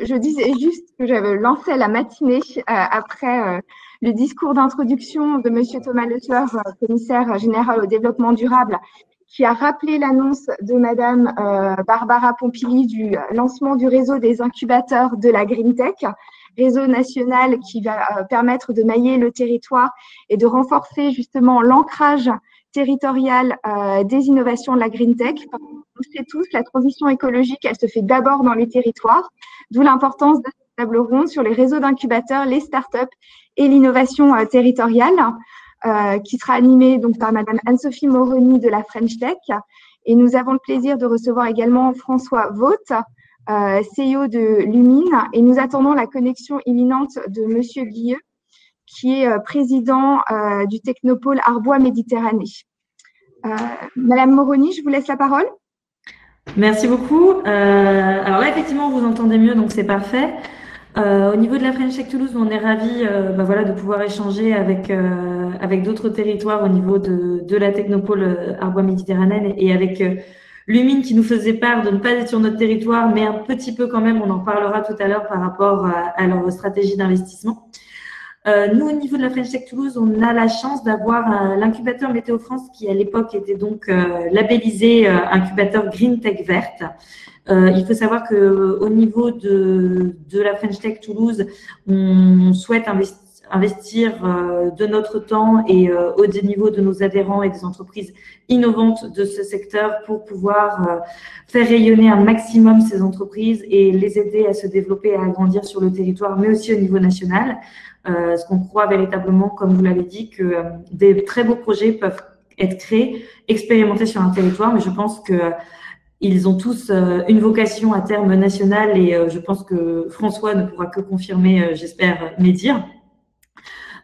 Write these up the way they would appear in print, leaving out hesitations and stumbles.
je disais juste que j'avais lancé la matinée après le discours d'introduction de Monsieur Thomas Leffler, commissaire général au développement durable, qui a rappelé l'annonce de Madame Barbara Pompili du lancement du réseau des incubateurs de la Green Tech, réseau national qui va permettre de mailler le territoire et de renforcer justement l'ancrage territorial des innovations de la Green Tech. On sait tous, la transition écologique, elle se fait d'abord dans les territoires, d'où l'importance de cette table ronde sur les réseaux d'incubateurs, les startups et l'innovation territoriale, qui sera animée donc par Madame Anne-Sophie Moroni de la French Tech. Et nous avons le plaisir de recevoir également François Vaught, CEO de Lumine, et nous attendons la connexion imminente de Monsieur Guilleux, qui est président du Technopôle Arbois Méditerranée. Madame Moroni, je vous laisse la parole. Merci beaucoup. Alors là, effectivement, vous entendez mieux, donc c'est parfait. Au niveau de la French Tech Toulouse, on est ravis voilà, de pouvoir échanger avec d'autres territoires au niveau de la Technopôle Arbois Méditerranée et avec Lumine qui nous faisait part de ne pas être sur notre territoire, mais un petit peu quand même, on en parlera tout à l'heure par rapport à leur stratégie d'investissement. Nous, au niveau de la French Tech Toulouse, on a la chance d'avoir l'incubateur Météo France qui, à l'époque, était donc labellisé incubateur Green Tech Verte. Il faut savoir que au niveau de la French Tech Toulouse, on souhaite investir de notre temps et au niveau de nos adhérents et des entreprises innovantes de ce secteur pour pouvoir faire rayonner un maximum ces entreprises et les aider à se développer et à grandir sur le territoire, mais aussi au niveau national. Ce qu'on croit véritablement, comme vous l'avez dit, que des très beaux projets peuvent être créés, expérimentés sur un territoire, mais je pense que ils ont tous une vocation à terme nationale et je pense que François ne pourra que confirmer, j'espère, mes dires.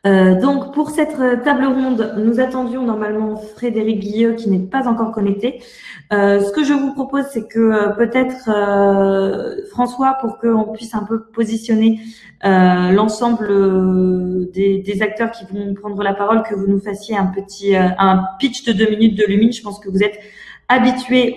Donc, pour cette table ronde, nous attendions normalement Frédéric Guilleux qui n'est pas encore connecté. Ce que je vous propose, c'est que peut-être François, pour qu'on puisse un peu positionner l'ensemble des acteurs qui vont prendre la parole, que vous nous fassiez un pitch de 2 minutes de Lumine. Je pense que vous êtes habitués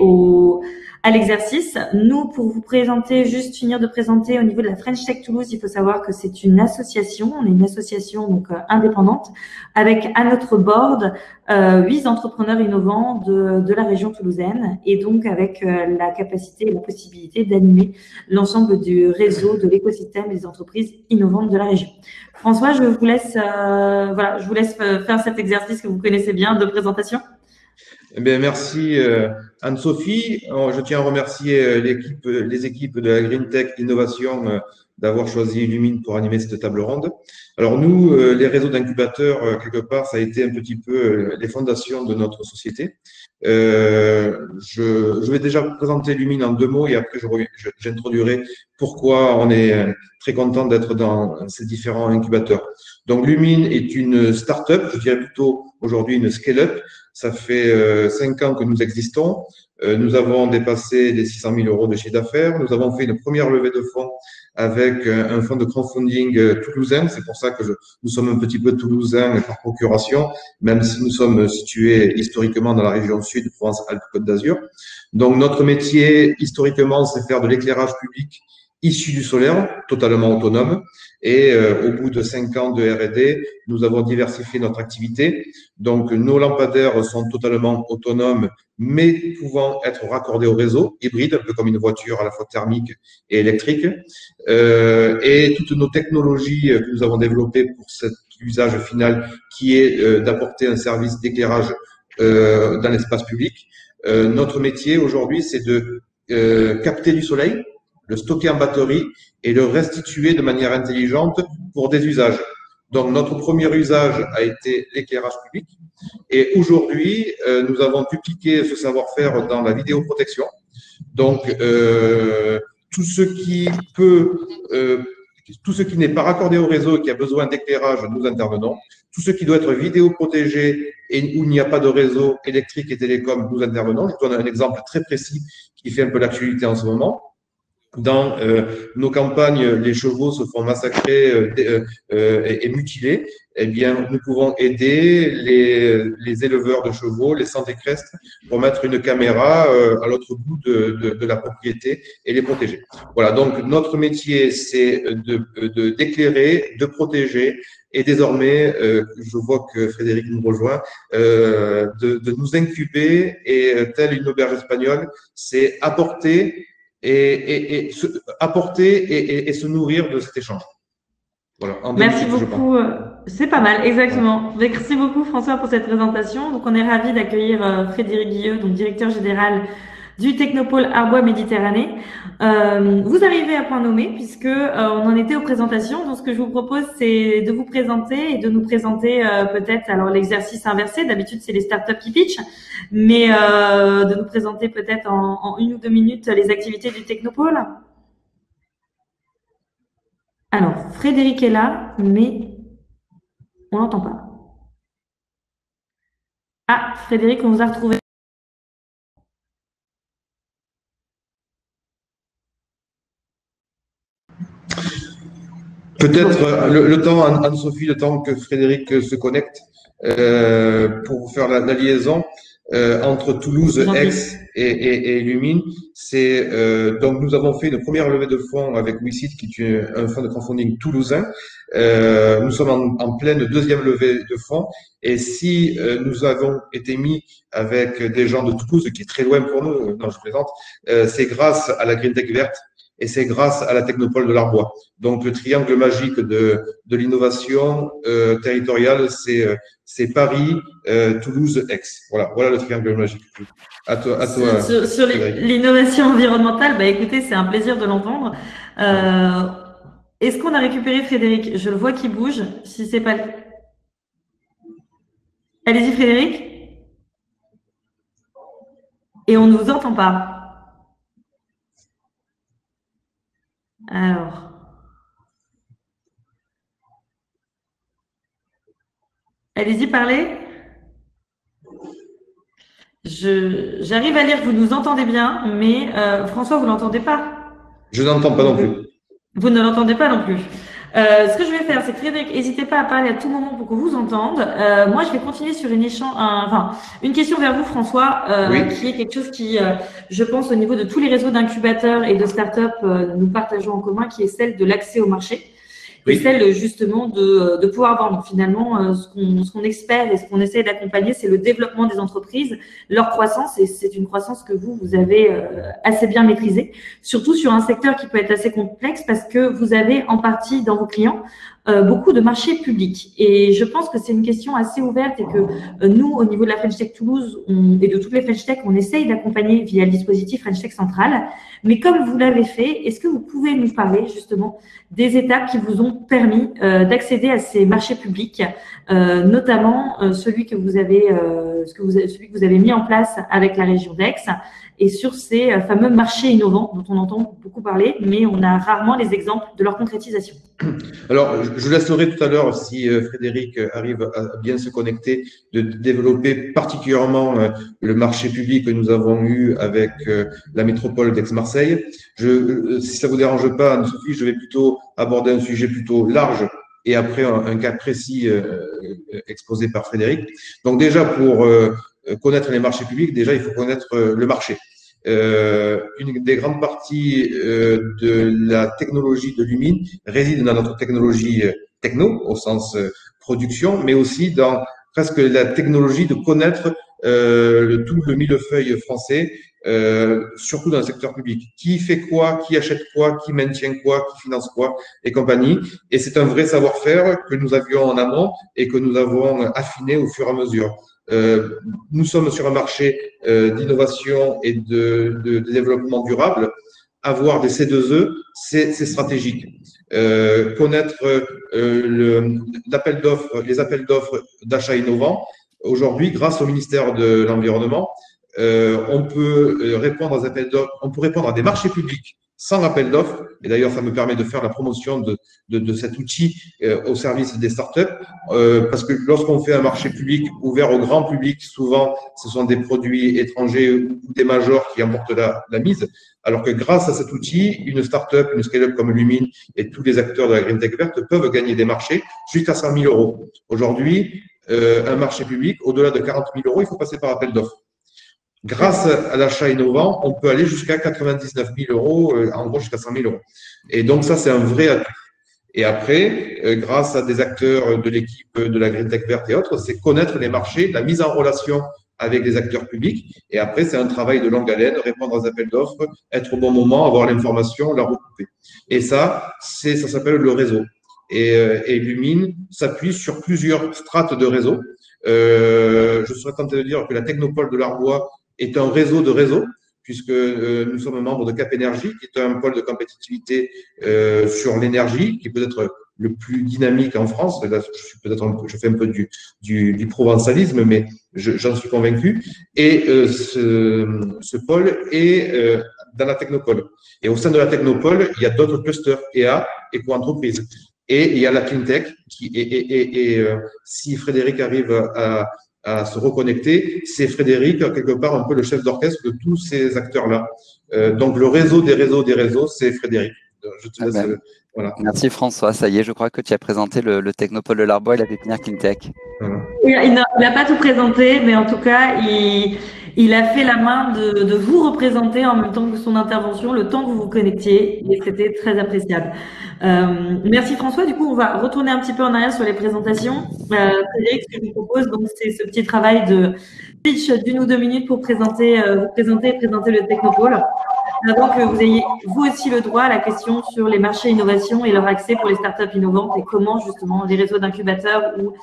à l'exercice. Nous, pour vous présenter, juste finir de présenter au niveau de la French Tech Toulouse, il faut savoir que c'est une association, on est une association donc indépendante, avec à notre board 8 entrepreneurs innovants de la région toulousaine et donc avec la capacité et la possibilité d'animer l'ensemble du réseau de l'écosystème des entreprises innovantes de la région. François, je vous laisse faire cet exercice que vous connaissez bien de présentation. Eh bien, merci Anne-Sophie. Je tiens à remercier les équipes de la Green Tech Innovation d'avoir choisi Lumine pour animer cette table ronde. Alors nous, les réseaux d'incubateurs, quelque part, ça a été un petit peu les fondations de notre société. Je vais déjà présenter Lumine en 2 mots et après j'introduirai pourquoi on est très content d'être dans ces différents incubateurs. Donc Lumine est une start-up, je dirais plutôt aujourd'hui une scale-up. Ça fait 5 ans que nous existons. Nous avons dépassé les 600 000 € de chiffre d'affaires. Nous avons fait une première levée de fonds avec un fonds de crowdfunding toulousain. C'est pour ça que nous sommes un petit peu toulousains par procuration, même si nous sommes situés historiquement dans la région sud, Provence-Alpes-Côte d'Azur. Donc, notre métier, historiquement, c'est faire de l'éclairage public issu du solaire, totalement autonome. Et au bout de 5 ans de R&D, nous avons diversifié notre activité. Donc, nos lampadaires sont totalement autonomes, mais pouvant être raccordés au réseau, hybride, un peu comme une voiture à la fois thermique et électrique. Et toutes nos technologies que nous avons développées pour cet usage final, qui est d'apporter un service d'éclairage dans l'espace public. Notre métier aujourd'hui, c'est de capter du soleil, le stocker en batterie et le restituer de manière intelligente pour des usages. Donc, notre premier usage a été l'éclairage public. Et aujourd'hui, nous avons dupliqué ce savoir-faire dans la vidéoprotection. Donc, tout ce qui n'est pas raccordé au réseau et qui a besoin d'éclairage, nous intervenons. Tout ce qui doit être vidéoprotégé et où il n'y a pas de réseau électrique et télécom, nous intervenons. Je donne un exemple très précis qui fait un peu l'actualité en ce moment. dans nos campagnes, les chevaux se font massacrer et mutilés, eh bien, nous pouvons aider les éleveurs de chevaux, les centres équestres, pour mettre une caméra à l'autre bout de la propriété et les protéger. Voilà, donc notre métier, c'est d'éclairer, de protéger, et désormais, je vois que Frédéric nous rejoint, de nous incuber, et telle une auberge espagnole, c'est apporter et se nourrir de cet échange. Voilà, en Merci beaucoup. C'est pas mal, exactement. Merci beaucoup, François, pour cette présentation. Donc, on est ravis d'accueillir Frédéric Guilleux, donc directeur général du Technopôle Arbois Méditerranée. Vous arrivez à point nommé puisque on en était aux présentations. Donc, ce que je vous propose, c'est de vous présenter et de nous présenter peut-être, alors l'exercice inversé, d'habitude c'est les startups qui pitchent, mais de nous présenter peut-être en 1 ou 2 minutes les activités du Technopôle. Alors, Frédéric est là, mais on l'entend pas. Ah, Frédéric, on vous a retrouvé. Peut-être le temps, Anne-Sophie, le temps que Frédéric se connecte pour faire la liaison entre Toulouse, Aix et Lumine. C'est donc nous avons fait une première levée de fonds avec WeSeed, qui est un fonds de crowdfunding toulousain. Nous sommes en pleine 2e levée de fonds, et si nous avons été mis avec des gens de Toulouse, qui est très loin pour nous, non je plaisante, c'est grâce à la Green Tech verte. Et c'est grâce à la Technopôle de l'Arbois. Donc, le triangle magique de l'innovation territoriale, c'est Paris, Toulouse, Aix. Voilà le triangle magique. À toi. Sur l'innovation environnementale, bah écoutez, c'est un plaisir de l'entendre. Est-ce qu'on a récupéré Frédéric? Je le vois qui bouge. Si c'est pas, allez-y Frédéric. Et on ne vous entend pas. Alors, allez-y, parlez. J'arrive à lire que vous nous entendez bien, mais François, vous ne l'entendez pas? Je n'entends pas non plus. Vous ne l'entendez pas non plus. Ce que je vais faire, c'est que Frédéric, n'hésitez pas à parler à tout moment pour qu'on vous entende. Moi, je vais continuer sur une question vers vous, François, oui. Qui est quelque chose qui, je pense, au niveau de tous les réseaux d'incubateurs et de start-up, nous partageons en commun, qui est celle de l'accès au marché. Et celle justement de pouvoir vendre. Finalement, ce qu'on espère et ce qu'on essaie d'accompagner, c'est le développement des entreprises, leur croissance, et c'est une croissance que vous avez assez bien maîtrisée, surtout sur un secteur qui peut être assez complexe parce que vous avez en partie dans vos clients beaucoup de marchés publics. Et je pense que c'est une question assez ouverte et que nous, au niveau de la French Tech Toulouse et de toutes les French Tech, on essaye d'accompagner via le dispositif French Tech Central. Mais comme vous l'avez fait, est-ce que vous pouvez nous parler justement des étapes qui vous ont permis d'accéder à ces marchés publics, notamment celui que vous avez mis en place avec la région d'Aix, et sur ces fameux marchés innovants dont on entend beaucoup parler, mais on a rarement les exemples de leur concrétisation. Alors, je laisserai tout à l'heure, si Frédéric arrive à bien se connecter, de développer particulièrement le marché public que nous avons eu avec la métropole d'Aix-Marseille. Si ça vous dérange pas, Anne-Sophie, je vais plutôt aborder un sujet plutôt large et après un cas précis exposé par Frédéric. Donc déjà, pour connaître les marchés publics, déjà, il faut connaître le marché. Une des grandes parties de la technologie de Lumine réside dans notre technologie techno, au sens production, mais aussi dans presque la technologie de connaître tout le millefeuille français, surtout dans le secteur public. Qui fait quoi, qui achète quoi, qui maintient quoi, qui finance quoi et compagnie. Et c'est un vrai savoir-faire que nous avions en amont et que nous avons affiné au fur et à mesure. Nous sommes sur un marché d'innovation et de développement durable. Avoir des C2E, c'est stratégique. Connaître les appels d'offres d'achat innovants. Aujourd'hui, grâce au ministère de l'Environnement, on peut répondre aux appels d'offres, on peut répondre à des marchés publics sans appel d'offres. Et d'ailleurs, ça me permet de faire la promotion de cet outil au service des startups, parce que lorsqu'on fait un marché public ouvert au grand public, souvent, ce sont des produits étrangers ou des majors qui emportent la mise, alors que grâce à cet outil, une startup, une scale-up comme Lumine et tous les acteurs de la Green Tech verte peuvent gagner des marchés jusqu'à 100 000 euros. Aujourd'hui, un marché public, au-delà de 40 000 euros, il faut passer par appel d'offres. Grâce à l'achat innovant, on peut aller jusqu'à 99 000 euros, en gros jusqu'à 100 000 euros. Et donc ça, c'est un vrai atout. Et après, grâce à des acteurs de l'équipe de la Green Tech verte et autres, c'est connaître les marchés, la mise en relation avec les acteurs publics. Et après, c'est un travail de longue haleine, répondre aux appels d'offres, être au bon moment, avoir l'information, la recouper. Et ça s'appelle le réseau. Et Lumine s'appuie sur plusieurs strates de réseau. Je serais tenté de dire que la Technopole de l'Arbois est un réseau de réseaux, puisque nous sommes membres de Cap Énergie, qui est un pôle de compétitivité sur l'énergie, qui est peut-être le plus dynamique en France. Là, je fais un peu du provençalisme, mais j'en suis convaincu. Et ce pôle est dans la Technopole. Et au sein de la Technopole, il y a d'autres clusters, EA, éco-entreprises. Et il y a la cleantech si Frédéric arrive à se reconnecter, c'est Frédéric, quelque part, un peu le chef d'orchestre de tous ces acteurs-là. Donc, le réseau des réseaux, c'est Frédéric. Je te laisse, voilà. Merci François, ça y est, je crois que tu as présenté le Technopole de l'Arbois et la pépinière cleantech. Voilà. Il n'a pas tout présenté, mais en tout cas, il a fait la main de vous représenter en même temps que son intervention, le temps que vous vous connectiez, et c'était très appréciable. Merci François. Du coup, on va retourner un petit peu en arrière sur les présentations. Frédéric, ce que je vous propose, donc, c'est ce petit travail de pitch d'1 ou 2 minutes pour vous présenter le Technopole. Avant que vous ayez vous aussi le droit à la question sur les marchés innovation et leur accès pour les startups innovantes et comment justement les réseaux d'incubateurs ou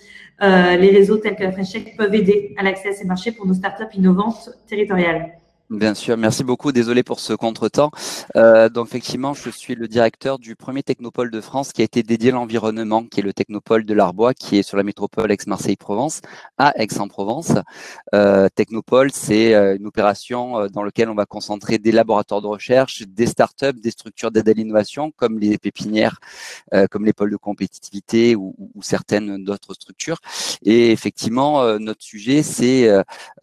les réseaux tels que la French Tech peuvent aider à l'accès à ces marchés pour nos startups innovantes territoriales. Bien sûr, merci beaucoup. Désolé pour ce contretemps. Donc effectivement, je suis le directeur du premier technopole de France qui a été dédié à l'environnement, qui est le technopole de l'Arbois, qui est sur la métropole Aix-Marseille-Provence, à Aix-en-Provence. Technopole, c'est une opération dans laquelle on va concentrer des laboratoires de recherche, des startups, des structures d'aide à l'innovation, comme les pépinières, comme les pôles de compétitivité ou certaines d'autres structures. Et effectivement, notre sujet, c'est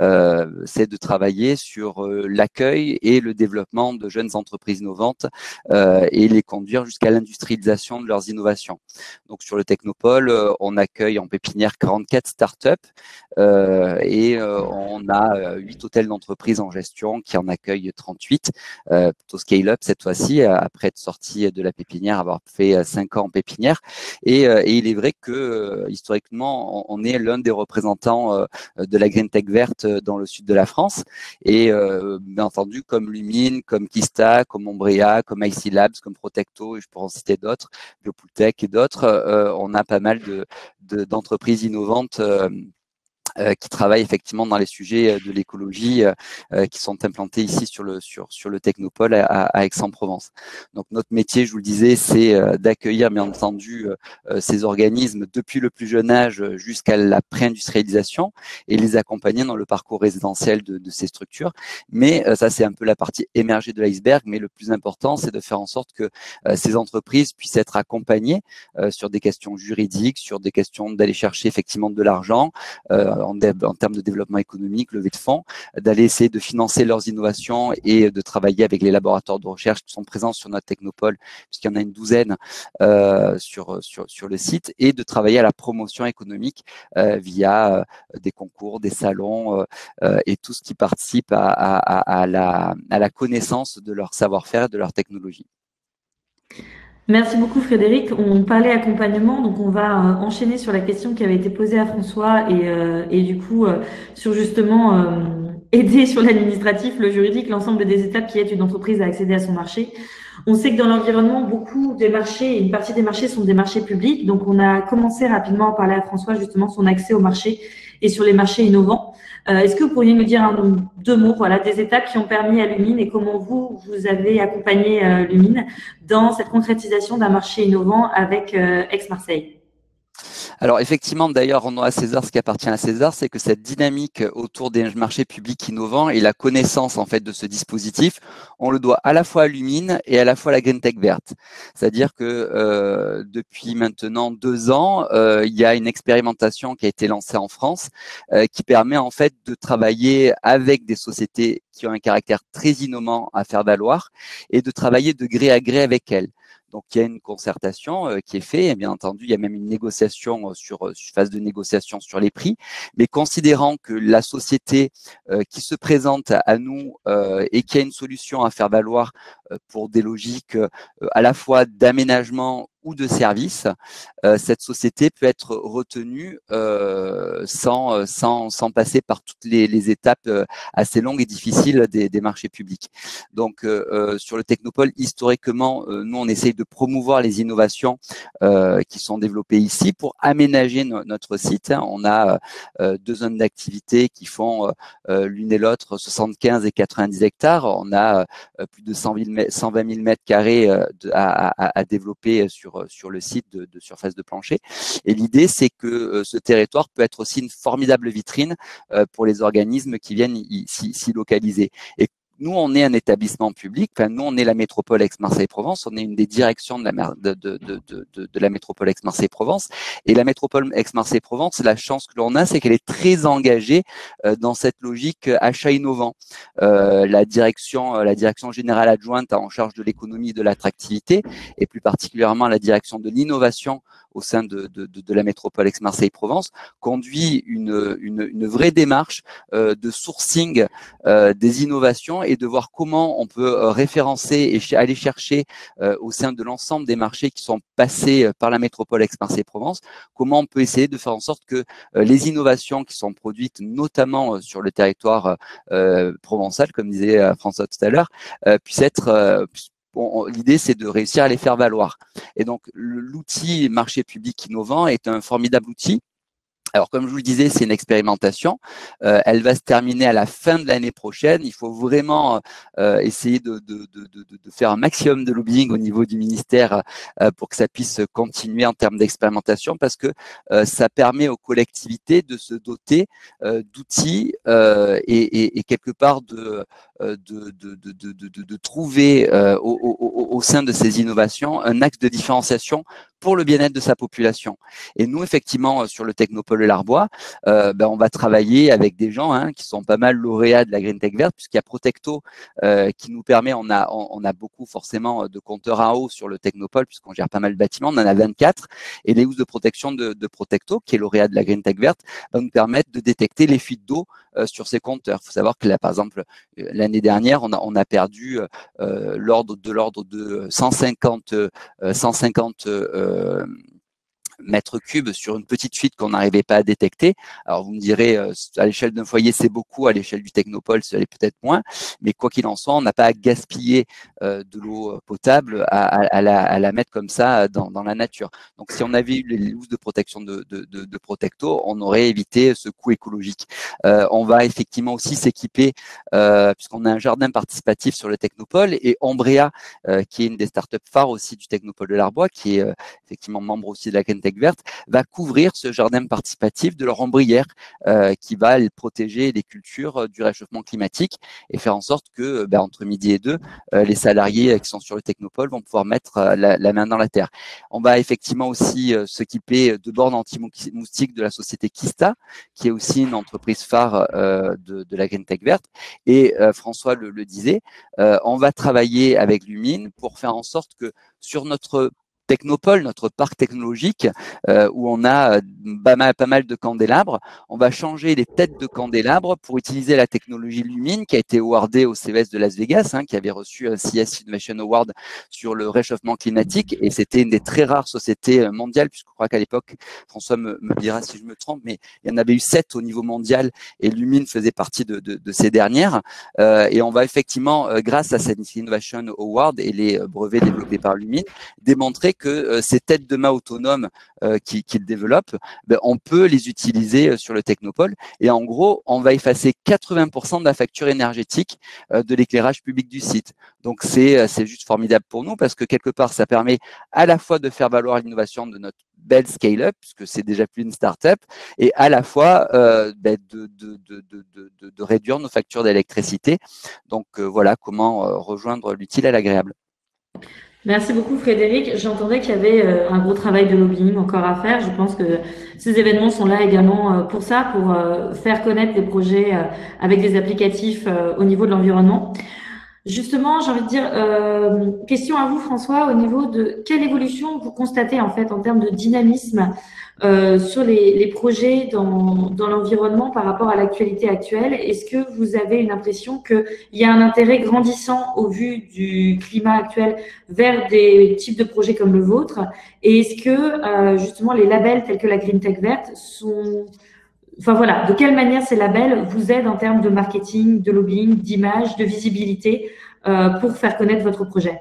de travailler sur l'accueil et le développement de jeunes entreprises innovantes et les conduire jusqu'à l'industrialisation de leurs innovations. Donc sur le Technopole, on accueille en pépinière 44 startups et on a 8 hôtels d'entreprise en gestion qui en accueillent 38, plutôt scale-up cette fois-ci, après être sorti de la pépinière, avoir fait 5 ans en pépinière. Et il est vrai que historiquement, on est l'un des représentants de la Green Tech verte dans le sud de la France. Et bien entendu, comme Lumine, comme Kista, comme Ombrea, comme IC Labs, comme Protecto, et je pourrais en citer d'autres, Biopooltech et d'autres, on a pas mal d'entreprises innovantes qui travaillent effectivement dans les sujets de l'écologie qui sont implantés ici sur le Technopole à Aix-en-Provence. Donc notre métier, je vous le disais, c'est d'accueillir bien entendu ces organismes depuis le plus jeune âge jusqu'à la pré-industrialisation et les accompagner dans le parcours résidentiel de ces structures. Mais ça, c'est un peu la partie émergée de l'iceberg, mais le plus important, c'est de faire en sorte que ces entreprises puissent être accompagnées sur des questions juridiques, sur des questions d'aller chercher effectivement de l'argent, en termes de développement économique, levée de fonds, d'aller essayer de financer leurs innovations et de travailler avec les laboratoires de recherche qui sont présents sur notre Technopole, puisqu'il y en a une douzaine sur le site, et de travailler à la promotion économique via des concours, des salons et tout ce qui participe à la connaissance de leur savoir-faire et de leur technologie. Merci beaucoup Frédéric. On parlait accompagnement, donc on va enchaîner sur la question qui avait été posée à François et du coup sur justement aider sur l'administratif, le juridique, l'ensemble des étapes qui aident une entreprise à accéder à son marché. On sait que dans l'environnement, beaucoup des marchés, une partie des marchés sont des marchés publics, donc on a commencé rapidement à parler à François justement son accès au marché et sur les marchés innovants. Est-ce que vous pourriez nous dire deux mots, voilà, des étapes qui ont permis à Lumine et comment vous avez accompagné Lumine dans cette concrétisation d'un marché innovant avec Aix-Marseille? Alors effectivement, d'ailleurs, rendons à César ce qui appartient à César, c'est que cette dynamique autour des marchés publics innovants et la connaissance en fait de ce dispositif, on le doit à la fois à Lumine et à la fois à la Green Tech verte. C'est-à-dire que depuis maintenant 2 ans, il y a une expérimentation qui a été lancée en France qui permet en fait de travailler avec des sociétés qui ont un caractère très innovant à faire valoir et de travailler de gré à gré avec elles. Donc, il y a une concertation qui est faite. Et bien entendu, il y a même une négociation phase de négociation sur les prix. Mais considérant que la société qui se présente à nous et qui a une solution à faire valoir pour des logiques à la fois d'aménagement ou de service, cette société peut être retenue sans passer par toutes les étapes assez longues et difficiles des marchés publics. Donc, sur le Technopole, historiquement, nous, on essaye de promouvoir les innovations qui sont développées ici pour aménager notre site. On a 2 zones d'activité qui font l'une et l'autre 75 et 90 hectares. On a plus de 120 000 mètres carrés à développer sur le site de surface de plancher. Et l'idée, c'est que ce territoire peut être aussi une formidable vitrine pour les organismes qui viennent s'y localiser. Et nous, on est un établissement public. Enfin, nous, on est la métropole Aix-Marseille-Provence. On est une des directions de la métropole Aix-Marseille-Provence. Et la métropole Aix-Marseille-Provence, la chance que l'on a, c'est qu'elle est très engagée dans cette logique achat innovant. La direction générale adjointe en charge de l'économie et de l'attractivité, et plus particulièrement la direction de l'innovation au sein de la métropole Aix-Marseille-Provence, conduit une vraie démarche de sourcing des innovations et de voir comment on peut référencer et aller chercher au sein de l'ensemble des marchés qui sont passés par la métropole Aix-Marseille-Provence, comment on peut essayer de faire en sorte que les innovations qui sont produites notamment sur le territoire provençal, comme disait François tout à l'heure, puissent être l'idée, c'est de réussir à les faire valoir. Et donc, l'outil marché public innovant est un formidable outil. Alors, comme je vous le disais, c'est une expérimentation. Elle va se terminer à la fin de l'année prochaine. Il faut vraiment essayer de faire un maximum de lobbying au niveau du ministère pour que ça puisse continuer en termes d'expérimentation, parce que ça permet aux collectivités de se doter d'outils et quelque part de trouver au sein de ces innovations un axe de différenciation pour le bien-être de sa population. Et nous, effectivement, sur le Technopole de l'Arbois, on va travailler avec des gens qui sont pas mal lauréats de la Green Tech verte, puisqu'il y a Protecto qui nous permet, on a beaucoup forcément de compteurs à eau sur le Technopole, puisqu'on gère pas mal de bâtiments, on en a 24, et les housses de protection de Protecto, qui est lauréat de la Green Tech verte, va nous permettre de détecter les fuites d'eau sur ces compteurs. Il faut savoir que là, par exemple, l'année dernière, on a perdu l'ordre de 150 mètres cubes sur une petite fuite qu'on n'arrivait pas à détecter. Alors vous me direz, à l'échelle d'un foyer, c'est beaucoup, à l'échelle du Technopole, ça l'est peut-être moins, mais quoi qu'il en soit, on n'a pas à gaspiller de l'eau potable à la mettre comme ça dans la nature. Donc si on avait eu les housses de protection de Protecto, on aurait évité ce coût écologique. On va effectivement aussi s'équiper, puisqu'on a un jardin participatif sur le Technopole, et Ombrea, qui est une des startups phares aussi du Technopole de l'Arbois, qui est effectivement membre aussi de la Green Tech verte, va couvrir ce jardin participatif de leur ombrière qui va protéger les cultures du réchauffement climatique et faire en sorte que entre midi et 2, les salariés qui sont sur le Technopole vont pouvoir mettre la main dans la terre. On va effectivement aussi s'équiper de bornes anti-moustiques de la société Kista, qui est aussi une entreprise phare de la Green Tech verte. Et François le disait, on va travailler avec Lumine pour faire en sorte que sur notre Technopole, notre parc technologique, où on a pas mal de candélabres. On va changer les têtes de candélabres pour utiliser la technologie Lumine qui a été awardée au CES de Las Vegas, qui avait reçu un CS Innovation Award sur le réchauffement climatique. Et c'était une des très rares sociétés mondiales, puisque je crois qu'à l'époque, François me dira si je me trompe, mais il y en avait eu 7 au niveau mondial et Lumine faisait partie de ces dernières. Et on va effectivement, grâce à cette Innovation Award et les brevets développés par Lumine, démontrer que ces têtes de mât autonomes qu'ils développent, on peut les utiliser sur le Technopôle. Et en gros, on va effacer 80% de la facture énergétique de l'éclairage public du site. Donc, c'est juste formidable pour nous parce que quelque part, ça permet à la fois de faire valoir l'innovation de notre belle scale-up, puisque c'est déjà plus une start-up, et à la fois de réduire nos factures d'électricité. Donc, voilà comment rejoindre l'utile à l'agréable. Merci beaucoup Frédéric. J'entendais qu'il y avait un gros travail de lobbying encore à faire. Je pense que ces événements sont là également pour ça, pour faire connaître les projets avec des applicatifs au niveau de l'environnement. Justement, j'ai envie de dire, question à vous François, au niveau de quelle évolution vous constatez en fait en termes de dynamisme sur les projets dans l'environnement par rapport à l'actualité actuelle. Est-ce que vous avez une impression qu'il y a un intérêt grandissant au vu du climat actuel vers des types de projets comme le vôtre? Et est-ce que justement les labels tels que la Green Tech Verte sont… Enfin voilà, de quelle manière ces labels vous aident en termes de marketing, de lobbying, d'image, de visibilité pour faire connaître votre projet?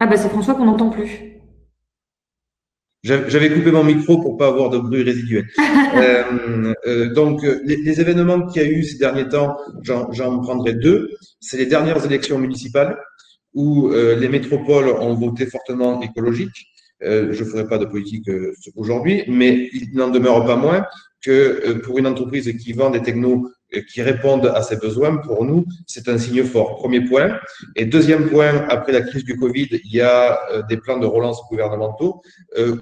Ah bah c'est François qu'on n'entend plus. J'avais coupé mon micro pour pas avoir de bruit résiduel. Donc, les événements qu'il y a eu ces derniers temps, j'en prendrai deux. C'est les dernières élections municipales où les métropoles ont voté fortement écologique. Je ne ferai pas de politique aujourd'hui, mais il n'en demeure pas moins que pour une entreprise qui vend des technos qui répondent à ses besoins, pour nous, c'est un signe fort. Premier point. Et deuxième point, après la crise du Covid, il y a des plans de relance gouvernementaux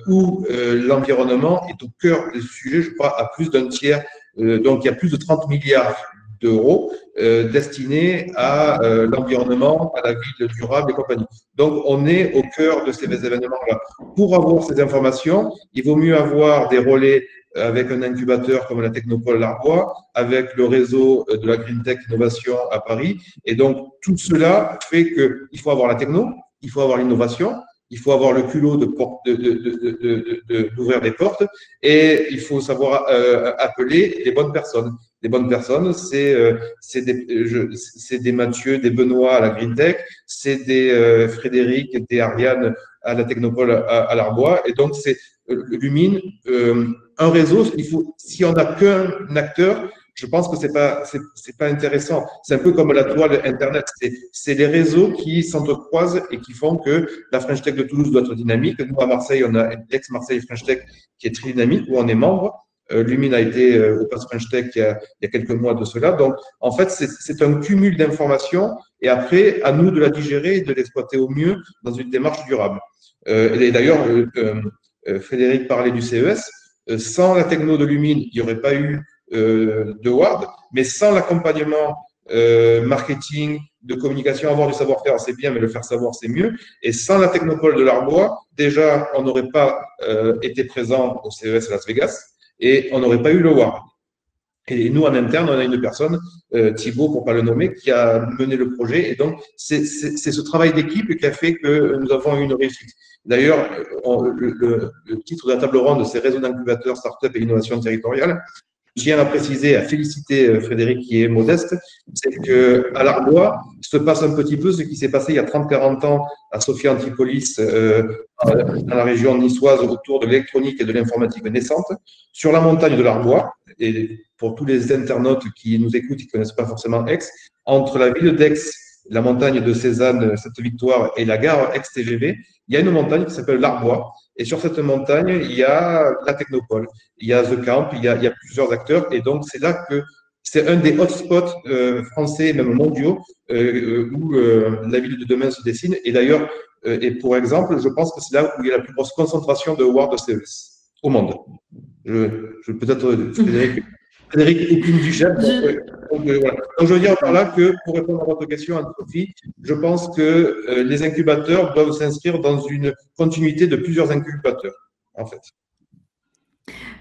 où l'environnement est au cœur du sujet, je crois, à plus d'un tiers. Donc, il y a plus de 30 milliards d'euros destinés à l'environnement, à la ville durable et compagnie. Donc, on est au cœur de ces événements-là. Pour avoir ces informations, il vaut mieux avoir des relais avec un incubateur comme la Technopole Larbois, avec le réseau de la Green Tech Innovation à Paris. Et donc, tout cela fait qu'il faut avoir la techno, il faut avoir l'innovation, il faut avoir le culot d'ouvrir des portes et il faut savoir appeler les bonnes personnes. Les bonnes personnes, c'est des Mathieu, des Benoît à la Green Tech, c'est des Frédéric, des Ariane à la Technopole à l'Arbois. Et donc, c'est Lumine, un réseau, si on n'a qu'un acteur, je pense que c'est pas intéressant. C'est un peu comme la toile Internet. C'est les réseaux qui s'entrecroisent et qui font que la French Tech de Toulouse doit être dynamique. Nous, à Marseille, on a l'ex-Marseille French Tech qui est très dynamique, où on est membre. Lumine a été au Pass French Tech il y a quelques mois de cela. Donc, en fait, c'est un cumul d'informations et après, à nous de la digérer et de l'exploiter au mieux dans une démarche durable. Et d'ailleurs, Frédéric parlait du CES. Sans la techno de Lumine, il n'y aurait pas eu de Ward, mais sans l'accompagnement marketing, de communication, avoir du savoir-faire, c'est bien, mais le faire savoir, c'est mieux. Et sans la Technopole de l'Arbois, déjà, on n'aurait pas été présent au CES à Las Vegas et on n'aurait pas eu le Ward. Et nous, en interne, on a une personne, Thibaut, pour ne pas le nommer, qui a mené le projet. Et donc, c'est ce travail d'équipe qui a fait que nous avons eu une réussite. D'ailleurs, le titre de la table ronde, c'est Réseau d'incubateurs, start-up et innovation territoriale. Je tiens à préciser, à féliciter Frédéric qui est modeste, c'est qu'à l'Arbois, se passe un petit peu ce qui s'est passé il y a 30-40 ans à Sophia Antipolis, dans la région niçoise, autour de l'électronique et de l'informatique naissante, sur la montagne de l'Arbois. Et pour tous les internautes qui nous écoutent et qui ne connaissent pas forcément Aix, entre la ville d'Aix, la montagne de Cézanne, cette victoire, et la gare Aix-TGV, il y a une montagne qui s'appelle l'Arbois. Et sur cette montagne, il y a la Technopole, il y a The Camp, il y a plusieurs acteurs. Et donc, c'est là que c'est un des hotspots français, même mondiaux, où la ville de demain se dessine. Et d'ailleurs, et pour exemple, je pense que c'est là où il y a la plus grosse concentration de Ward CES au monde. Peut-être Frédéric Épine du chef. Donc, voilà. Donc, je veux dire par là que, pour répondre à votre question, Anne-Sophie, je pense que les incubateurs doivent s'inscrire dans une continuité de plusieurs incubateurs, en fait.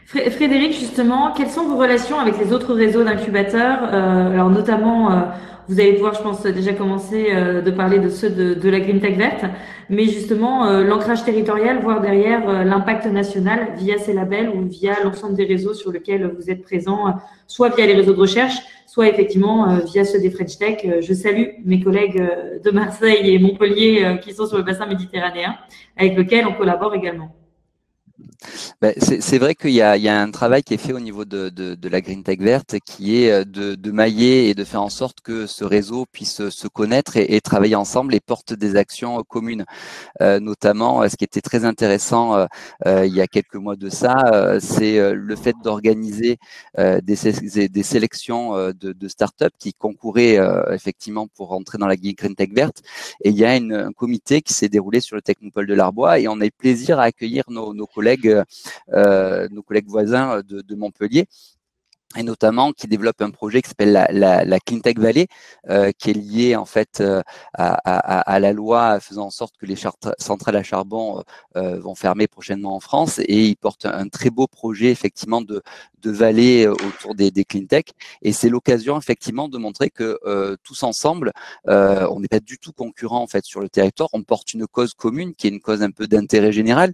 Frédéric, justement, quelles sont vos relations avec les autres réseaux d'incubateurs? Alors, notamment, vous allez pouvoir, je pense, déjà commencer de parler de ceux de la Green Tech Verte, mais justement, l'ancrage territorial, voire derrière l'impact national via ces labels ou via l'ensemble des réseaux sur lesquels vous êtes présent, soit via les réseaux de recherche, soit effectivement via ceux des French Tech. Je salue mes collègues de Marseille et Montpellier qui sont sur le bassin méditerranéen, avec lesquels on collabore également. Ben, c'est vrai qu'il y a un travail qui est fait au niveau de la Green Tech verte qui est de mailler et de faire en sorte que ce réseau puisse se connaître et travailler ensemble et porte des actions communes. Notamment, ce qui était très intéressant il y a quelques mois de ça, c'est le fait d'organiser des sélections de startups qui concouraient effectivement pour entrer dans la Green Tech verte. Et il y a un comité qui s'est déroulé sur le Technopole de l'Arbois et on a eu plaisir à accueillir nos collègues voisins de Montpellier, et notamment qui développe un projet qui s'appelle la Cleantech Valley, qui est lié en fait à la loi faisant en sorte que les centrales à charbon vont fermer prochainement en France, et il porte un très beau projet effectivement de vallée autour des Cleantech, et c'est l'occasion effectivement de montrer que tous ensemble, on n'est pas du tout concurrents en fait sur le territoire, on porte une cause commune qui est une cause un peu d'intérêt général.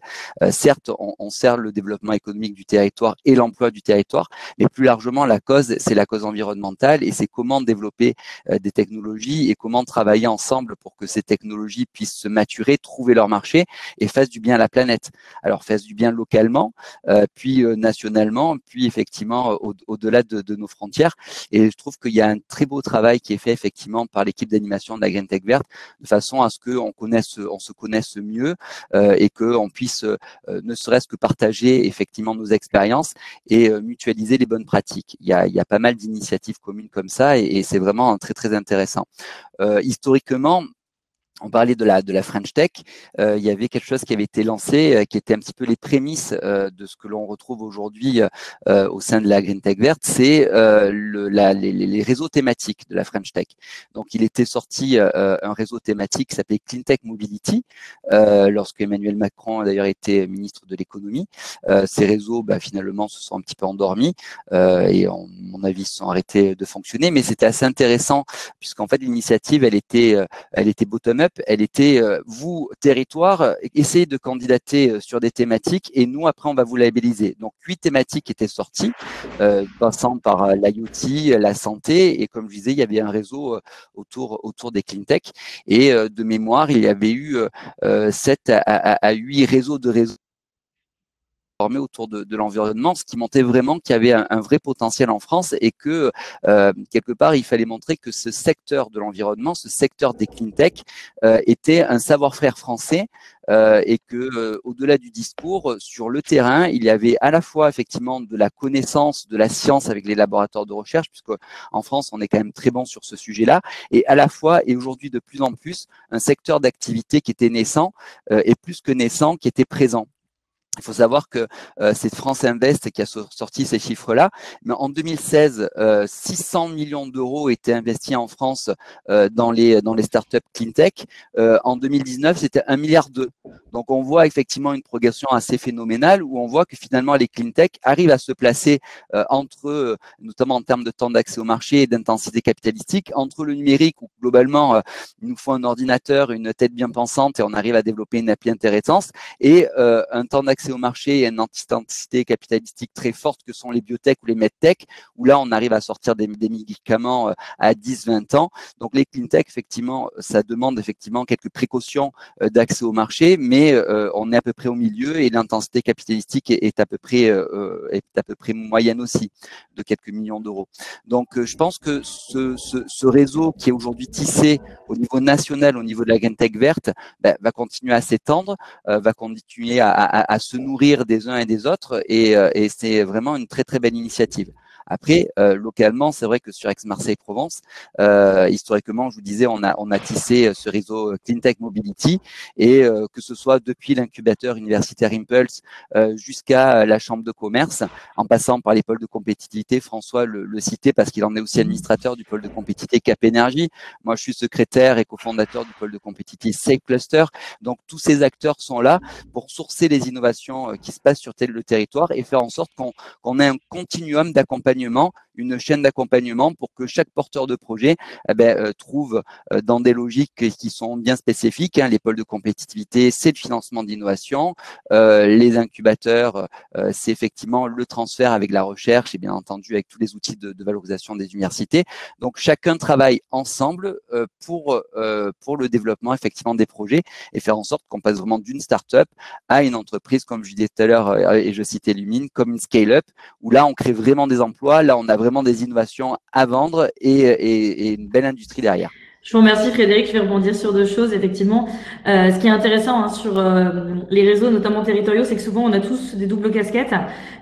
Certes, on sert le développement économique du territoire et l'emploi du territoire, mais plus largement la cause, c'est la cause environnementale, et c'est comment développer des technologies et comment travailler ensemble pour que ces technologies puissent se maturer, trouver leur marché et fassent du bien à la planète. Alors fassent du bien localement, puis nationalement, puis effectivement au-delà de nos frontières. Et je trouve qu'il y a un très beau travail qui est fait effectivement par l'équipe d'animation de la Green Tech verte, de façon à ce qu'on se connaisse mieux et qu'on puisse ne serait-ce que partager effectivement nos expériences et mutualiser les bonnes pratiques. Il y a pas mal d'initiatives communes comme ça, et c'est vraiment très très intéressant. Historiquement, on parlait de la French Tech, il y avait quelque chose qui avait été lancé, qui était un petit peu les prémices de ce que l'on retrouve aujourd'hui au sein de la Green Tech verte, c'est les réseaux thématiques de la French Tech. Donc, il était sorti un réseau thématique qui s'appelait Clean Tech Mobility, lorsque Emmanuel Macron d'ailleurs était ministre de l'économie. Ces réseaux, finalement, se sont un petit peu endormis et, à mon avis, se sont arrêtés de fonctionner. Mais c'était assez intéressant puisqu'en fait, l'initiative, elle était bottom-up. Elle était, vous, territoire, essayez de candidater sur des thématiques et nous, après, on va vous labelliser. Donc, 8 thématiques étaient sorties, passant par l'IoT, la santé, et comme je disais, il y avait un réseau autour des clean tech, et de mémoire, il y avait eu 7 à 8 réseaux formés autour de l'environnement, ce qui montrait vraiment qu'il y avait un vrai potentiel en France, et que quelque part il fallait montrer que ce secteur de l'environnement, ce secteur des clean tech était un savoir-faire français, et que au-delà du discours, sur le terrain, il y avait à la fois effectivement de la connaissance, de la science avec les laboratoires de recherche, puisque en France on est quand même très bon sur ce sujet-là, et à la fois, et aujourd'hui de plus en plus, un secteur d'activité qui était naissant, et plus que naissant, qui était présent. Il faut savoir que c'est France Invest qui a sorti ces chiffres-là. Mais en 2016, 600 millions d'euros étaient investis en France dans les startups clean tech. En 2019, c'était 1,2 milliard. Donc, on voit effectivement une progression assez phénoménale, où on voit que finalement, les clean tech arrivent à se placer entre, notamment en termes de temps d'accès au marché et d'intensité capitalistique, entre le numérique, où globalement, il nous faut un ordinateur, une tête bien pensante, et on arrive à développer une appli intéressante, et un temps d'accès au marché et une intensité capitalistique très forte que sont les biotech ou les medtech, où là, on arrive à sortir des médicaments à 10-20 ans. Donc, les clean tech, effectivement, ça demande effectivement quelques précautions d'accès au marché, mais on est à peu près au milieu, et l'intensité capitalistique est à peu près moyenne aussi, de quelques millions d'euros. Donc, je pense que ce réseau qui est aujourd'hui tissé au niveau national, au niveau de la Green Tech verte, va continuer à s'étendre, va continuer à se nourrir des uns et des autres, et c'est vraiment une très très belle initiative. Après, localement, c'est vrai que sur Aix-Marseille-Provence, historiquement, je vous disais, on a tissé ce réseau Clean Tech Mobility, et que ce soit depuis l'incubateur universitaire Impulse jusqu'à la chambre de commerce, en passant par les pôles de compétitivité. François le citait parce qu'il en est aussi administrateur du pôle de compétitivité Cap Énergie. Moi, je suis secrétaire et cofondateur du pôle de compétitivité Safe Cluster. Donc, tous ces acteurs sont là pour sourcer les innovations qui se passent sur le territoire et faire en sorte qu'on ait un continuum d'accompagnement une chaîne d'accompagnement pour que chaque porteur de projet trouve dans des logiques qui sont bien spécifiques. Les pôles de compétitivité, c'est le financement d'innovation. Les incubateurs, c'est effectivement le transfert avec la recherche et bien entendu avec tous les outils de valorisation des universités. Donc, chacun travaille ensemble pour le développement effectivement des projets et faire en sorte qu'on passe vraiment d'une start-up à une entreprise, comme je disais tout à l'heure, et je citais Lumine, comme une scale-up, où là, on crée vraiment des emplois, là, on a vraiment des innovations à vendre et une belle industrie derrière. Je vous remercie Frédéric, je vais rebondir sur deux choses. Effectivement, ce qui est intéressant sur les réseaux, notamment territoriaux, c'est que souvent on a tous des doubles casquettes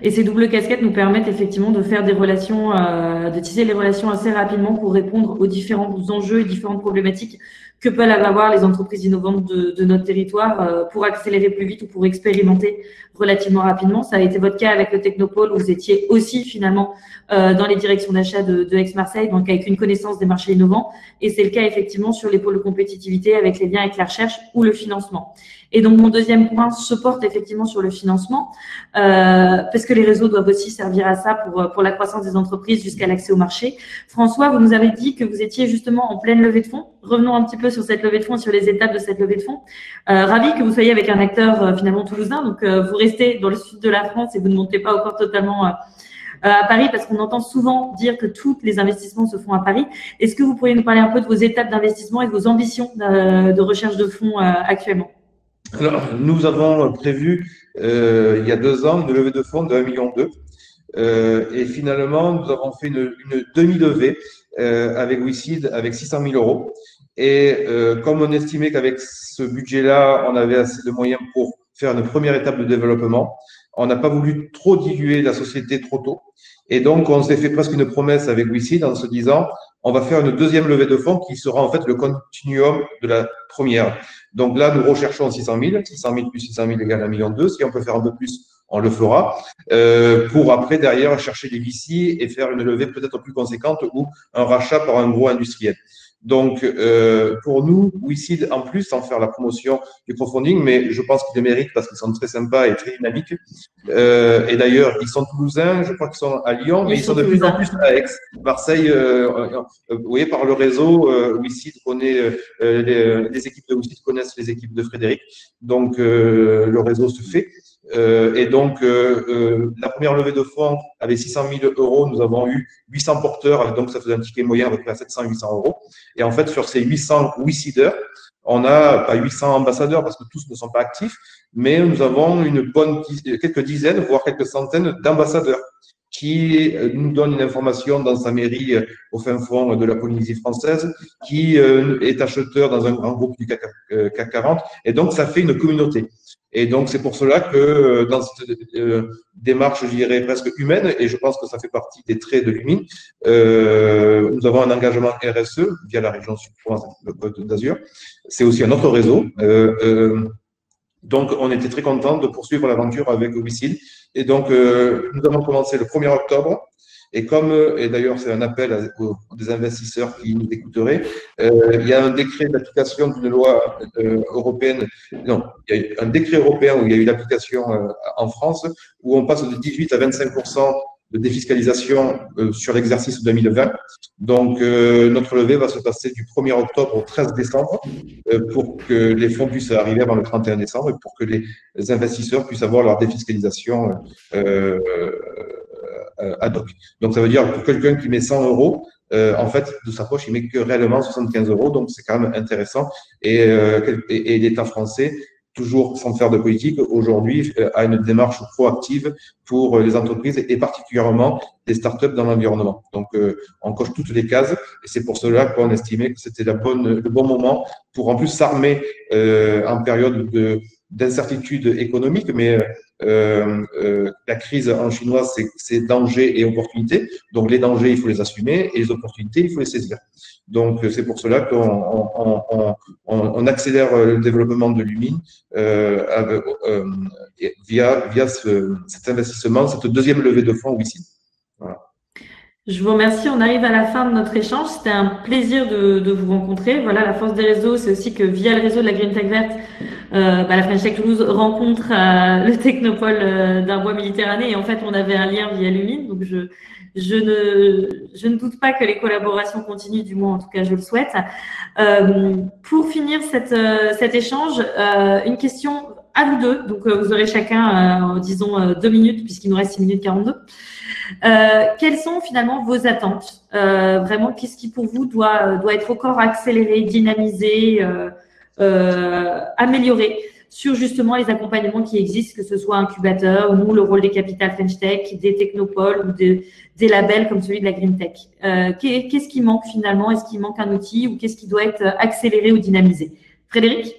et ces doubles casquettes nous permettent effectivement de faire des relations, de tisser les relations assez rapidement pour répondre aux différents enjeux et différentes problématiques que peuvent avoir les entreprises innovantes de notre territoire pour accélérer plus vite ou pour expérimenter relativement rapidement. Ça a été votre cas avec le Technopôle où vous étiez aussi finalement dans les directions d'achat de Aix-Marseille, donc avec une connaissance des marchés innovants. Et c'est le cas effectivement sur les pôles de compétitivité avec les liens avec la recherche ou le financement. Et donc, mon deuxième point se porte effectivement sur le financement, parce que les réseaux doivent aussi servir à ça pour la croissance des entreprises jusqu'à l'accès au marché. François, vous nous avez dit que vous étiez justement en pleine levée de fonds. Revenons un petit peu sur cette levée de fonds, sur les étapes de cette levée de fonds. Ravi que vous soyez avec un acteur finalement toulousain. Donc, vous restez dans le sud de la France et vous ne montez pas encore totalement à Paris, parce qu'on entend souvent dire que tous les investissements se font à Paris. Est-ce que vous pourriez nous parler un peu de vos étapes d'investissement et de vos ambitions de recherche de fonds actuellement? Alors, nous avons prévu il y a 2 ans une levée de fonds de 1,2 million. Et finalement, nous avons fait une demi-levée avec WeSeed avec 600 000 euros. Et comme on estimait qu'avec ce budget-là, on avait assez de moyens pour faire une première étape de développement, on n'a pas voulu trop diluer la société trop tôt. Et donc, on s'est fait presque une promesse avec WeSeed en se disant, on va faire une deuxième levée de fonds qui sera en fait le continuum de la première. Donc là, nous recherchons 600 000. 600 000 plus 600 000 égale 1,2 million. Si on peut faire un peu plus, on le fera. Pour après, derrière, chercher des VC et faire une levée peut-être plus conséquente ou un rachat par un gros industriel. Donc, pour nous, WeSeed, en plus, sans faire la promotion du crowdfunding, mais je pense qu'ils le méritent parce qu'ils sont très sympas et très dynamiques. Et d'ailleurs, ils sont toulousains, je crois qu'ils sont à Lyon, mais ils sont de plus en plus à Aix. Marseille, vous voyez, par le réseau, WeSeed connaît, les équipes de WeSeed connaissent les équipes de Frédéric. Donc, le réseau se fait. Et donc, la première levée de fonds avec 600 000 euros, nous avons eu 800 porteurs, donc ça faisait un ticket moyen avec 700-800 euros. Et en fait, sur ces 800 WeSeeders, on n'a pas 800 ambassadeurs parce que tous ne sont pas actifs, mais nous avons quelques dizaines, voire quelques centaines d'ambassadeurs qui nous donnent une information dans sa mairie au fin fond de la Polynésie française, qui est acheteur dans un grand groupe du CAC 40. Et donc, ça fait une communauté. Et donc, c'est pour cela que dans cette démarche, je dirais, presque humaine, et je pense que ça fait partie des traits de Lumine, nous avons un engagement RSE via la région Sud-Provence et le Côte d'Azur. C'est aussi un autre réseau. Donc, on était très contents de poursuivre l'aventure avec WeSeed. Et donc, nous avons commencé le 1er octobre. Et d'ailleurs, c'est un appel aux des investisseurs qui nous écouteraient. Il y a un décret d'application d'une loi européenne. Non, il y a un décret européen où il y a eu l'application en France, où on passe de 18 à 25% de défiscalisation sur l'exercice 2020. Donc, notre levée va se passer du 1er octobre au 13 décembre pour que les fonds puissent arriver avant le 31 décembre et pour que les investisseurs puissent avoir leur défiscalisation ad hoc. Donc, ça veut dire pour quelqu'un qui met 100 euros, en fait, de sa poche, il met que réellement 75 euros. Donc, c'est quand même intéressant. Et l'État français, toujours sans faire de politique, aujourd'hui, a une démarche proactive pour les entreprises et particulièrement les startups dans l'environnement. Donc, on coche toutes les cases et c'est pour cela qu'on estimait que c'était le bon moment pour en plus s'armer en période d'incertitude économique, mais la crise en chinois, c'est danger et opportunité. Donc, les dangers, il faut les assumer et les opportunités, il faut les saisir. Donc, c'est pour cela qu'on accélère le développement de Lumine via cet investissement, cette deuxième levée de fonds WeSeed. Voilà. Je vous remercie. On arrive à la fin de notre échange. C'était un plaisir de vous rencontrer. Voilà, la force des réseaux, c'est aussi que via le réseau de la Green Tech Verte, la French Tech Toulouse rencontre le Technopôle d'Arbois Méditerranée. Et en fait, on avait un lien via Lumine. Donc, je ne doute pas que les collaborations continuent, du moins en tout cas je le souhaite. Pour finir cet échange, une question à vous deux. Donc vous aurez chacun, disons, 2 minutes puisqu'il nous reste 6 minutes 42. Quelles sont finalement vos attentes? Vraiment, qu'est-ce qui pour vous doit être encore accéléré, dynamisé, amélioré sur justement les accompagnements qui existent, que ce soit incubateur ou le rôle des capitales French Tech, des technopoles ou des labels comme celui de la Green Tech. Qu'est-ce qui manque finalement? Est-ce qu'il manque un outil ou qu'est-ce qui doit être accéléré ou dynamisé? Frédéric?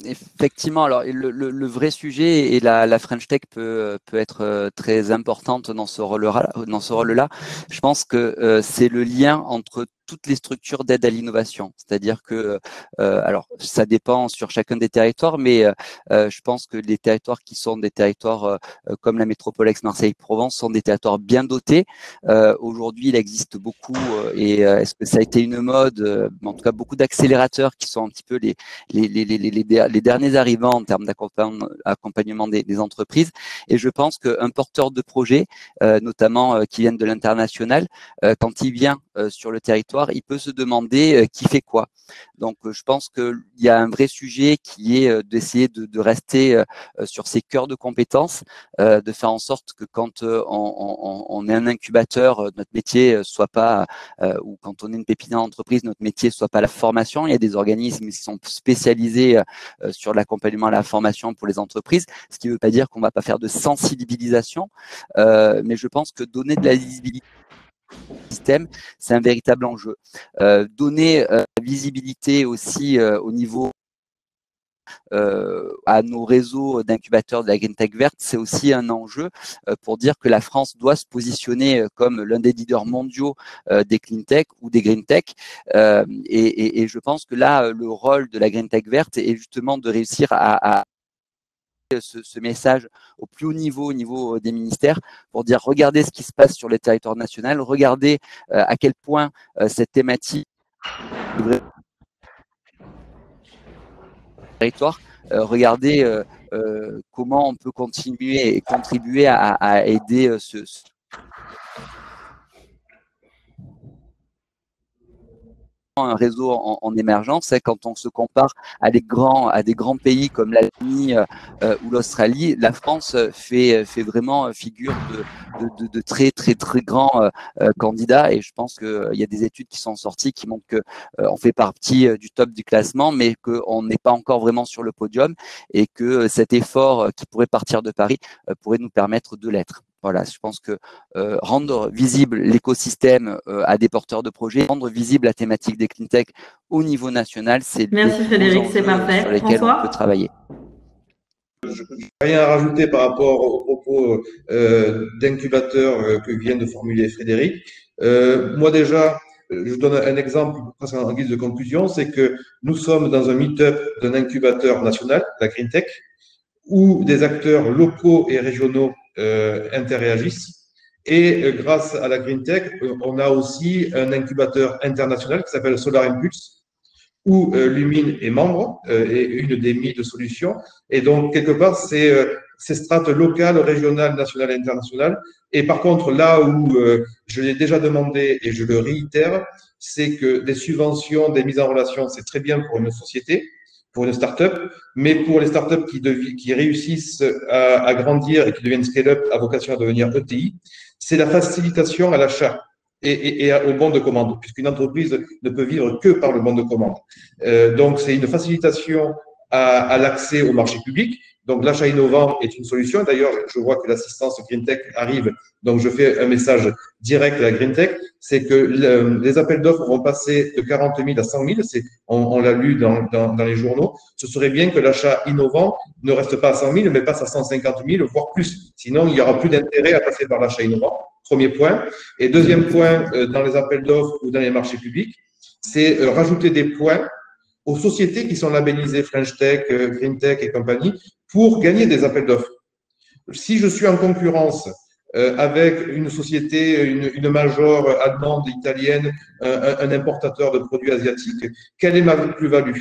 Effectivement, alors le vrai sujet et la French Tech peut être très importante dans ce rôle-là. Je pense que c'est le lien entre toutes les structures d'aide à l'innovation. C'est-à-dire que, alors, ça dépend sur chacun des territoires, mais je pense que les territoires qui sont des territoires comme la métropole Aix-Marseille-Provence sont des territoires bien dotés. Aujourd'hui, il existe beaucoup, et est-ce que ça a été une mode, en tout cas beaucoup d'accélérateurs qui sont un petit peu les derniers arrivants en termes d'accompagnement des entreprises. Et je pense qu'un porteur de projet, notamment qui viennent de l'international, quand il vient sur le territoire, il peut se demander qui fait quoi. Donc, je pense qu'il y a un vrai sujet qui est d'essayer de rester sur ces cœurs de compétences, de faire en sorte que quand on est un incubateur, notre métier soit pas, ou quand on est une pépinière d'entreprise, notre métier soit pas la formation. Il y a des organismes qui sont spécialisés sur l'accompagnement à la formation pour les entreprises, ce qui ne veut pas dire qu'on ne va pas faire de sensibilisation, mais je pense que donner de la visibilité système, c'est un véritable enjeu. Donner visibilité aussi au niveau à nos réseaux d'incubateurs de la Green Tech verte, c'est aussi un enjeu pour dire que la France doit se positionner comme l'un des leaders mondiaux des Clean Tech ou des Green Tech. Et je pense que là, le rôle de la Green Tech verte est justement de réussir à ce message au plus haut niveau, au niveau des ministères, pour dire regardez ce qui se passe sur le territoire national, regardez à quel point cette thématique territoire, regardez comment on peut continuer et contribuer à aider un réseau en émergence, c'est quand on se compare à des grands pays comme l'Allemagne ou l'Australie, la France fait vraiment figure de très grands candidats, et je pense qu'il y a des études qui sont sorties qui montrent que on fait partie du top du classement, mais qu'on n'est pas encore vraiment sur le podium, et que cet effort qui pourrait partir de Paris pourrait nous permettre de l'être. Voilà, je pense que rendre visible l'écosystème à des porteurs de projets, rendre visible la thématique des Clean Tech au niveau national, c'est merci Frédéric, c'est parfait. Sur lesquels François, on peut travailler. Je n'ai rien à rajouter par rapport aux propos d'incubateur que vient de formuler Frédéric. Moi déjà, je donne un exemple presque en guise de conclusion, c'est que nous sommes dans un meet-up d'un incubateur national, la Green Tech, où des acteurs locaux et régionaux interréagissent. Et grâce à la Green Tech, on a aussi un incubateur international qui s'appelle Solar Impulse, où Lumine est membre et une des 1000 solutions. Et donc, quelque part, c'est strates locales, régionales, nationales et internationales. Et par contre, là où je l'ai déjà demandé et je le réitère, c'est que des subventions, des mises en relation, c'est très bien pour une société, pour une start-up, mais pour les start-up qui réussissent à grandir et qui deviennent scale-up à vocation à devenir ETI, c'est la facilitation à l'achat et au bon de commande, puisqu'une entreprise ne peut vivre que par le bon de commande. Donc, c'est une facilitation à l'accès au marché public. Donc, l'achat innovant est une solution. D'ailleurs, je vois que l'assistance Green Tech arrive. Donc, je fais un message direct à la Green Tech. C'est que les appels d'offres vont passer de 40 000 à 100 000. On l'a lu dans les journaux. Ce serait bien que l'achat innovant ne reste pas à 100 000, mais passe à 150 000, voire plus. Sinon, il n'y aura plus d'intérêt à passer par l'achat innovant. Premier point. Et deuxième point, dans les appels d'offres ou dans les marchés publics, c'est rajouter des points aux sociétés qui sont labellisées French Tech, Green Tech et compagnie pour gagner des appels d'offres. Si je suis en concurrence avec une société, une major allemande, italienne, un importateur de produits asiatiques, quelle est ma plus-value?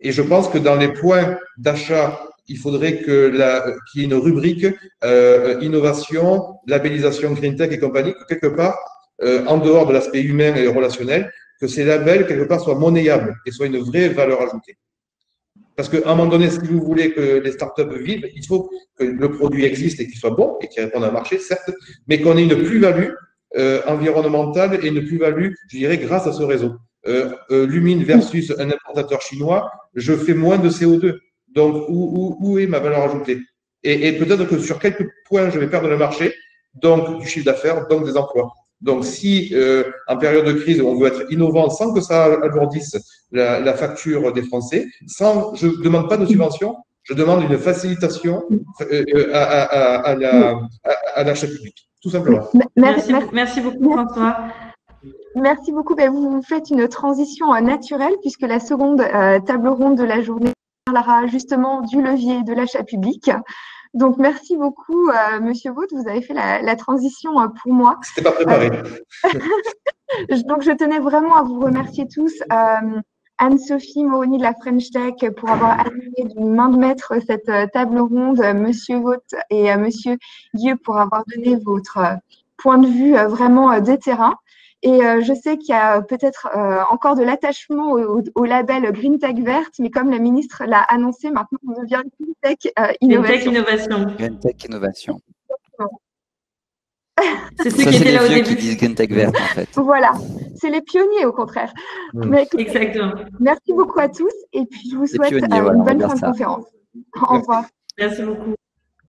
Et je pense que dans les points d'achat il faudrait qu'il y ait une rubrique innovation, labellisation Green Tech et compagnie, que quelque part, en dehors de l'aspect humain et relationnel, que ces labels, quelque part, soient monnayables et soient une vraie valeur ajoutée. Parce qu'à un moment donné, si vous voulez que les startups vivent, il faut que le produit existe et qu'il soit bon et qu'il réponde à un marché, certes, mais qu'on ait une plus-value environnementale et une plus-value, je dirais, grâce à ce réseau. Lumine versus un importateur chinois, je fais moins de CO2. Donc, où est ma valeur ajoutée? Et peut-être que sur quelques points, je vais perdre le marché, donc du chiffre d'affaires, donc des emplois. Donc, si en période de crise, on veut être innovant sans que ça alourdisse la facture des Français, je ne demande pas de subvention, je demande une facilitation à l'achat public, tout simplement. Merci beaucoup, François. Merci beaucoup. Vous faites une transition naturelle puisque la seconde table ronde de la journée parlera justement du levier de l'achat public. Donc, merci beaucoup, Monsieur Vaught. Vous avez fait la transition pour moi. C'était pas préparé. Donc, je tenais vraiment à vous remercier tous. Anne-Sophie Moroni de la French Tech pour avoir animé d'une main de maître cette table ronde, Monsieur Vaught et Monsieur Guilleux pour avoir donné votre point de vue vraiment de terrain. Et je sais qu'il y a peut-être encore de l'attachement au label Green Tech verte, mais comme la ministre l'a annoncé, maintenant on devient Green Tech Innovation. Green Tech Innovation. C'est ceux qui étaient là au début. Qui disent Green Tech verte, en fait. Voilà, c'est les pionniers au contraire. Mais, exactement. Merci beaucoup à tous et puis je vous souhaite une bonne fin de conférence. Au revoir. Merci beaucoup.